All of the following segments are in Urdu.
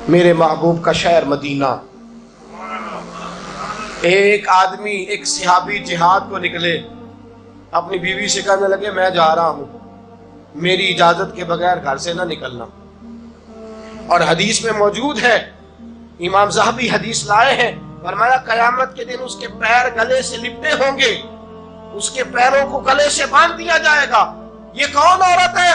میرے محبوب کا شہر مدینہ. ایک آدمی ایک صحابی جہاد کو نکلے, اپنی بیوی سے کہنے لگے میں جا رہا ہوں, میری اجازت کے بغیر گھر سے نہ نکلنا. اور حدیث میں موجود ہے, امام ذہبی حدیث لائے ہیں, فرمایا قیامت کے دن اس کے پیر گلے سے لپٹے ہوں گے, اس کے پیروں کو گلے سے باندھ دیا جائے گا. یہ کون عورت ہے؟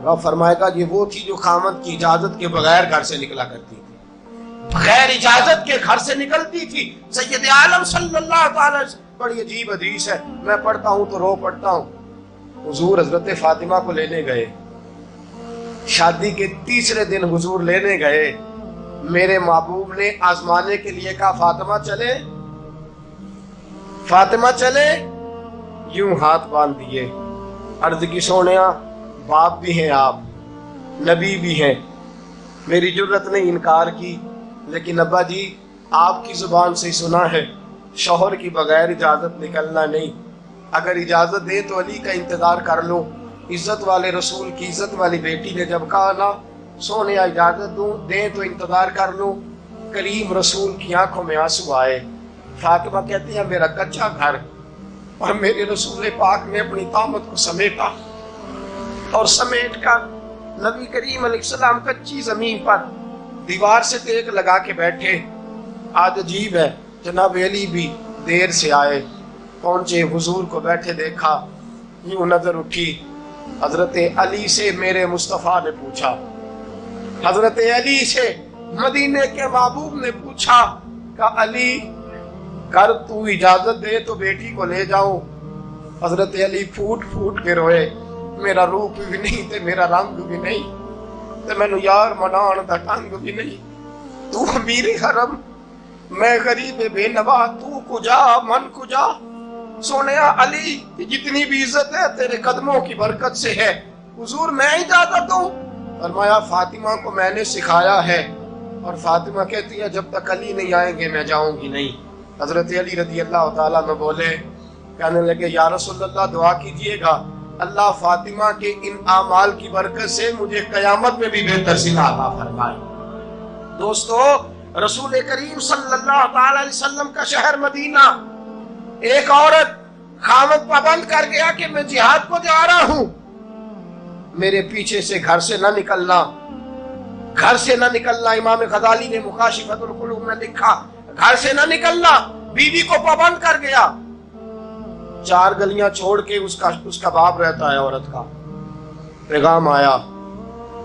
رب فرمائے گا یہ وہ تھی جو خامد کی اجازت کے بغیر گھر سے نکلا کرتی تھی, بغیر اجازت کے گھر سے نکلتی تھی. سید عالم صلی اللہ تعالی وسلم, بڑی عجیب حدیث ہے, میں پڑھتا ہوں تو رو پڑھتا ہوں. حضور حضرت فاطمہ کو لینے گئے, شادی کے تیسرے دن حضور لینے گئے. میرے محبوب نے آزمانے کے لیے کہا فاطمہ چلے, فاطمہ چلے, یوں ہاتھ باندھ دیے. عرض کی سونیا باپ بھی ہیں آپ, نبی بھی ہیں, میری جرت نے انکار کی, لیکن ابا جی آپ کی زبان سے سنا ہے شوہر کی بغیر اجازت نکلنا نہیں. اگر اجازت دے تو علی کا انتظار کر لو. عزت والے رسول کی عزت والی بیٹی نے جب کہا نا سونیا اجازت دوں دیں تو انتظار کر لو, کریم رسول کی آنکھوں میں آنسو آئے. فاطمہ کہتی ہے میرا کچا گھر اور میرے رسول پاک نے اپنی طامت کو سمیٹا, اور سمیٹ کر نبی کریم علیہ السلام کچی زمین پر دیوار سے ٹیک لگا کے بیٹھے. آج عجیب ہے, جناب علی بھی دیر سے آئے, پہنچے, حضور کو بیٹھے دیکھا, یوں نظر اٹھی. حضرت علی سے میرے مصطفیٰ نے پوچھا, حضرت علی سے مدینے کے محبوب نے پوچھا کہ علی کر تو اجازت دے تو بیٹی کو لے جاؤں. حضرت علی پھوٹ پھوٹ کے روئے, میرا روپ بھی نہیں تے میرا رنگ بھی نہیں تے مینوں یار منان دا ٹنگ بھی نہیں. تو امیر حرم میں غریب بے نوا, تو کجا من کجا. سونیا علی جتنی بھی عزت ہے تیرے قدموں کی برکت سے ہے, حضور میں اجازت دوں. فرمایا فاطمہ کو میں نے سکھایا ہے, اور فاطمہ کہتی ہے جب تک علی نہیں آئیں گے میں جاؤں گی نہیں. حضرت علی رضی اللہ تعالیٰ میں بولے, کہنے لگے یا رسول اللہ دعا کیجئے گا اللہ فاطمہ کے ان اعمال کی برکت سے مجھے قیامت میں بھی بہتر صلہ عطا فرمائے. دوستو رسول کریم صلی اللہ تعالی علیہ وسلم کا شہر مدینہ, ایک عورت خامد پابند کر گیا کہ میں جہاد کو جا رہا ہوں, میرے پیچھے سے گھر سے نہ نکلنا, گھر سے نہ نکلنا. امام غزالی نے مکاشفۃ القلوب میں لکھا گھر سے نہ نکلنا, بیوی کو پابند کر گیا. 4 گلیاں چھوڑ کے اس کا باپ رہتا ہے, عورت کا پیغام آیا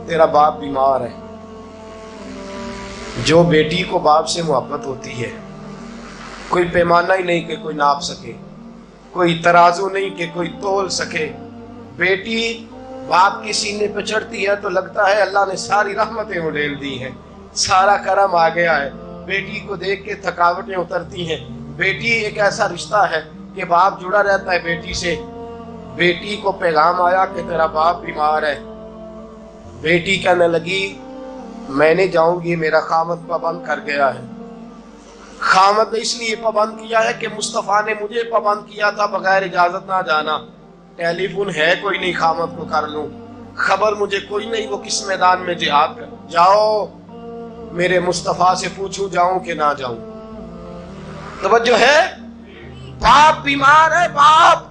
تیرا باپ بیمار ہے. جو بیٹی کو باپ سے محبت ہوتی ہے کوئی پیمانہ ہی نہیں کہ کوئی ناپ سکے, کوئی ترازو نہیں کہ کوئی تول سکے. بیٹی باپ کی سینے پہ چڑھتی ہے تو لگتا ہے اللہ نے ساری رحمتیں اڈیل دی ہیں, سارا کرم آ گیا ہے. بیٹی کو دیکھ کے تھکاوٹیں اترتی ہیں. بیٹی ایک ایسا رشتہ ہے کہ باپ جڑا رہتا ہے بیٹی سے. بیٹی کو پیغام آیا کہ تیرا باپ بیمار ہے. بیٹی کہنے لگی میں نہیں جاؤں گی, میرا خامد پابند کر گیا ہے. خامد نے اس لیے پابند کیا ہے کہ مصطفیٰ نے مجھے پابند کیا تھا بغیر اجازت نہ جانا. ٹیلی فون ہے کوئی نہیں خامد کو کر لوں, خبر مجھے کوئی نہیں وہ کس میدان میں جہاد کر. جاؤ میرے مصطفیٰ سے پوچھوں جاؤں کہ نہ جاؤں. توجہ ہے, باپ بیمار ہے, باپ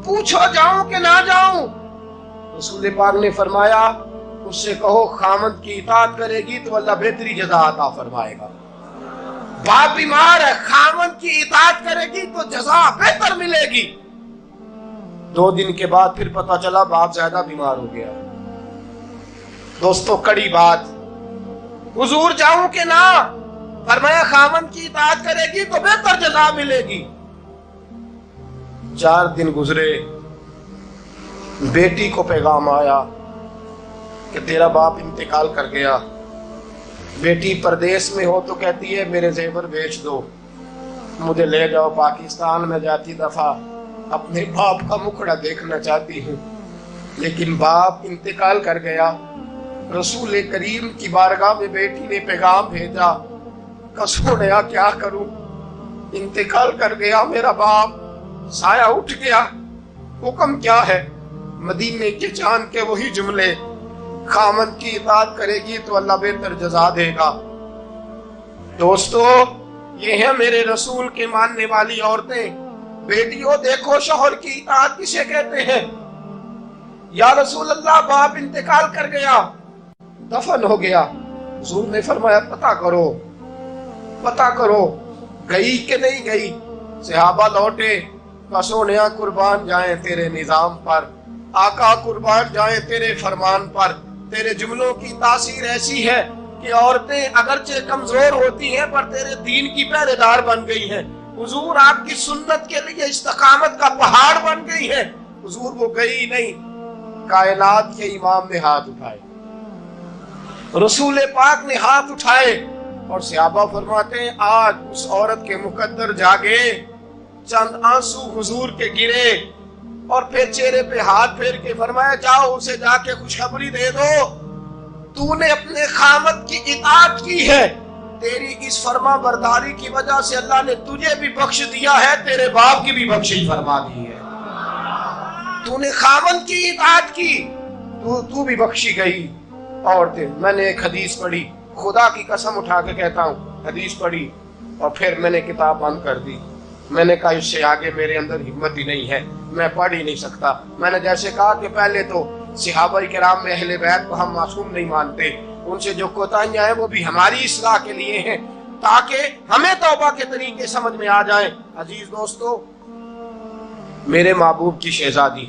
پوچھو جاؤں کہ نہ جاؤں. رسول پاک نے فرمایا اس سے کہو خامد کی اطاعت کرے گی تو اللہ بہتری جزا عطا فرمائے گا. باپ بیمار ہے, خامد کی اطاعت کرے گی تو جزا بہتر ملے گی. 2 دن کے بعد پھر پتا چلا باپ زیادہ بیمار ہو گیا. دوستو کڑی بات, حضور جاؤں کہ نہ, فرمایا خامد کی اطاعت کرے گی تو بہتر جزا ملے گی. 4 دن گزرے, بیٹی کو پیغام آیا کہ تیرا باپ انتقال کر گیا. بیٹی پردیس میں ہو تو کہتی ہے میرے زیور بیچ دو, مجھے لے جاؤ پاکستان میں جاتی دفعہ اپنے باپ کا مکھڑا دیکھنا چاہتی ہوں. لیکن باپ انتقال کر گیا. رسول کریم کی بارگاہ میں بیٹی نے پیغام بھیجا کہ سونیا کیا کروں, انتقال کر گیا میرا باپ, سایہ اٹھ گیا, حکم کیا ہے؟ مدینے کے چاند کے وہی جملے, خامن کی اطاعت کرے گی تو اللہ بہتر جزا دے گا۔ دوستو، یہ ہیں میرے رسول کے ماننے والی عورتیں۔ بیٹیوں دیکھو شوہر کی اطاعت کسے کہتے ہیں۔ یا رسول اللہ باپ انتقال کر گیا، دفن ہو گیا، حضور نے فرمایا پتہ کرو گئی کہ نہیں گئی۔ صحابہ لوٹے، سونیا قربان جائیں تیرے نظام پر، آقا قربان جائیں تیرے فرمان پر۔ تیرے جملوں کی تاثیر ایسی ہے کہ عورتیں اگرچہ کمزور ہوتی ہیں پر تیرے دین کی پہرے دار بن گئی ہیں۔ حضور آپ کی سنت کے لیے استقامت کا پہاڑ بن گئی ہے۔ حضور وہ گئی نہیں، کائنات کے امام نے ہاتھ اٹھائے، رسول پاک نے ہاتھ اٹھائے، اور صحابہ فرماتے ہیں آج اس عورت کے مقدر جاگے، چند آنسو حضور کے گرے، اور پھر چہرے پہ ہاتھ پھیر کے فرمایا جاؤ اسے جا کے خوشخبری دے دو، تو نے اپنے خامد کی اطاعت کی ہے، تیری اس فرما برداری کی وجہ سے اللہ نے تجھے بھی بخش دیا ہے، تیرے باپ کی بھی بخشش فرما دی ہے۔ تو نے خامد کی اطاعت کی، تو بھی بخشی گئی۔ عورتیں، میں نے ایک حدیث پڑھی، خدا کی قسم اٹھا کے کہتا ہوں، حدیث پڑھی اور پھر میں نے کتاب بند کر دی۔ میں نے کہا اس سے آگے میرے اندر ہمت ہی نہیں ہے، میں پڑھ ہی نہیں سکتا۔ میں نے جیسے کہا کہ پہلے تو صحابہ کرام میں اہل بیت کو ہم معصوم نہیں مانتے، ان سے جو کوتاہیاں ہیں وہ بھی ہماری اصلاح کے لیے ہیں تاکہ ہمیں توبہ کے طریقے سمجھ میں آ جائیں۔ عزیز دوستو، میرے محبوب کی شہزادی،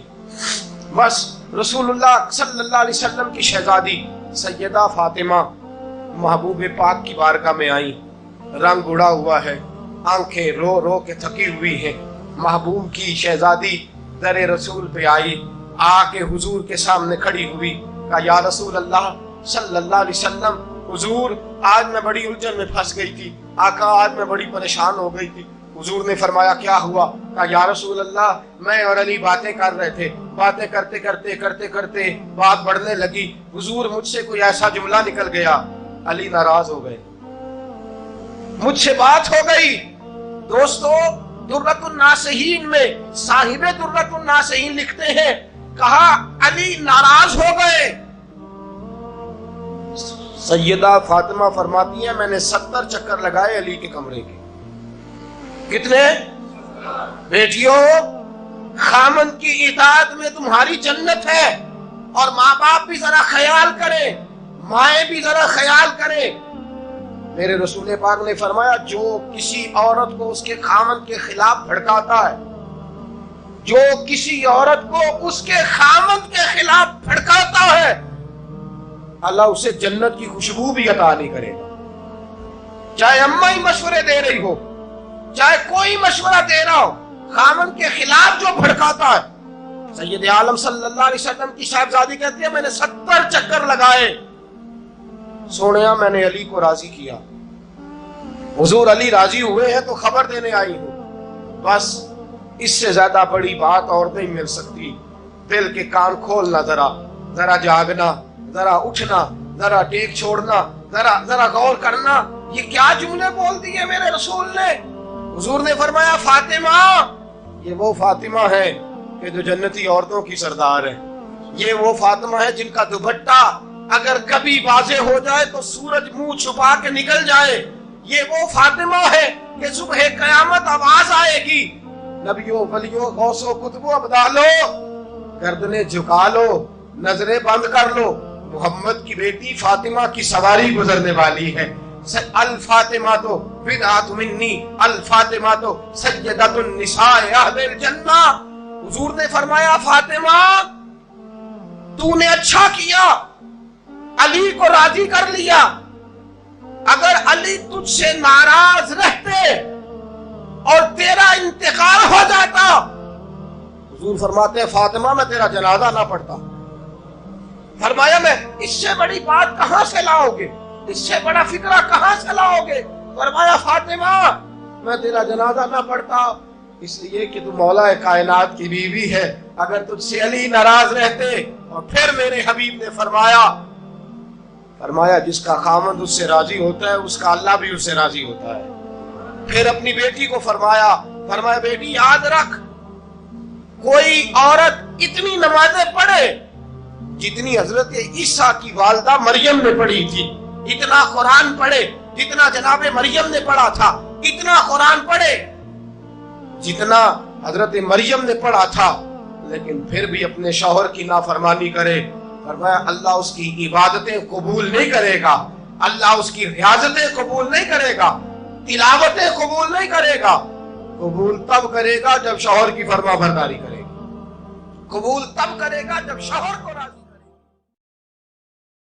بس رسول اللہ صلی اللہ علیہ وسلم کی شہزادی سیدہ فاطمہ محبوب پاک کی بارگاہ میں آئی، رنگ اڑا ہوا ہے، آنکھیں رو رو کے تھکی ہوئی ہیں۔ محبوب کی شہزادی در رسول پہ آئی، آ کے حضور کے سامنے کھڑی ہوئی، کہا یا رسول اللہ صلی اللہ علیہ وسلم، حضور آج میں بڑی الجھن میں پھنس گئی تھی، آقا آج میں بڑی پریشان ہو گئی تھی۔ حضور نے فرمایا کیا ہوا؟ کہا یا رسول اللہ میں اور علی باتیں کر رہے تھے، باتیں کرتے کرتے بات بڑھنے لگی، حضور مجھ سے کوئی ایسا جملہ نکل گیا، علی ناراض ہو گئے، مجھ سے بات ہو گئی۔ دوستو، درۃ الناصحین میں صاحب درۃ الناصحین لکھتے ہیں، کہا علی ناراض ہو گئے۔ سیدہ فاطمہ فرماتی ہیں میں نے 70 چکر لگائے علی کے کمرے کے۔ کتنے؟ بیٹیوں، خامن کی اطاعت میں تمہاری جنت ہے، اور ماں باپ بھی ذرا خیال کریں، مائیں بھی ذرا خیال کریں۔ میرے رسول پاک نے فرمایا جو کسی عورت کو اس کے خامن کے خلاف بھڑکاتا ہے، جو کسی عورت کو اس کے خامن کے خلاف بھڑکاتا ہے، اللہ اسے جنت کی خوشبو بھی عطا نہیں کرے گا۔ چاہے اماں ہی مشورے دے رہی ہو، چاہے کوئی مشورہ دے رہا ہو، خامن کے خلاف جو بھڑکاتا ہے۔ سید عالم صلی اللہ علیہ وسلم کی صاحبزادی کہتی ہے میں نے 70 چکر لگائے، سونیا میں نے علی کو راضی کیا، حضور علی راضی ہوئے ہیں تو خبر دینے آئی ہوں۔ بس اس سے زیادہ بڑی بات اور نہیں مل سکتی۔ دل کے کان کھولنا، ذرا جاگنا، ذرا اٹھنا، ذرا ٹیک چھوڑنا، ذرا غور کرنا، یہ کیا جملے بول دیے میرے رسول نے۔ حضور نے فرمایا فاطمہ، یہ وہ فاطمہ ہے کہ جو جنتی عورتوں کی سردار ہے، یہ وہ فاطمہ ہے جن کا دوپٹہ اگر کبھی واضح ہو جائے تو سورج منہ چھپا کے نکل جائے، یہ وہ فاطمہ ہے کہ صبح قیامت آواز آئے گی نبیوں ولیوں غوثوں کتبوں ابدالو گردنیں جھکا لو، نظریں بند کر لو، محمد کی بیٹی فاطمہ کی سواری گزرنے والی ہے۔ الفاطمہ تو بدعت منی، الفاطمہ تو سیدۃ النساء اہل الجنہ۔ حضور نے فرمایا فاطمہ تو نے اچھا کیا، علی کو راضی کر لیا، اگر علی تجھ سے ناراض رہتے اور تیرا انتقال ہو جاتا، حضور فرماتے ہیں فاطمہ میں تیرا جنازہ نہ پڑھتا۔ فرمایا میں اس سے بڑی بات کہاں سے لاؤ گے، اس سے بڑا فکرہ کہاں سے لاؤ گے؟ فرمایا فاطمہ میں تیرا جنازہ نہ پڑھتا اس لیے کہ تو مولا کائنات کی بیوی ہے، اگر تجھ سے علی ناراض رہتے۔ اور پھر میرے حبیب نے فرمایا جس کا خامند اس سے راضی ہوتا ہے اس کا اللہ بھی اس سے راضی ہوتا ہے۔ پھر اپنی بیٹی کو فرمایا بیٹی یاد رکھ، کوئی عورت اتنی نمازیں پڑھے جتنی حضرت عیسیٰ کی والدہ مریم نے پڑھی تھی، اتنا قرآن پڑھے جتنا جناب مریم نے پڑھا تھا، اتنا قرآن پڑھے جتنا حضرت مریم نے پڑھا تھا، لیکن پھر بھی اپنے شوہر کی نافرمانی کرے۔ فرمایا اللہ اس کی عبادتیں قبول نہیں کرے گا، اللہ اس کی ریاضتیں قبول نہیں کرے گا، تلاوتیں قبول نہیں کرے گا۔ قبول تب کرے گا جب شوہر کی فرما برداری کرے گا، قبول تب کرے گا جب شوہر کو راضی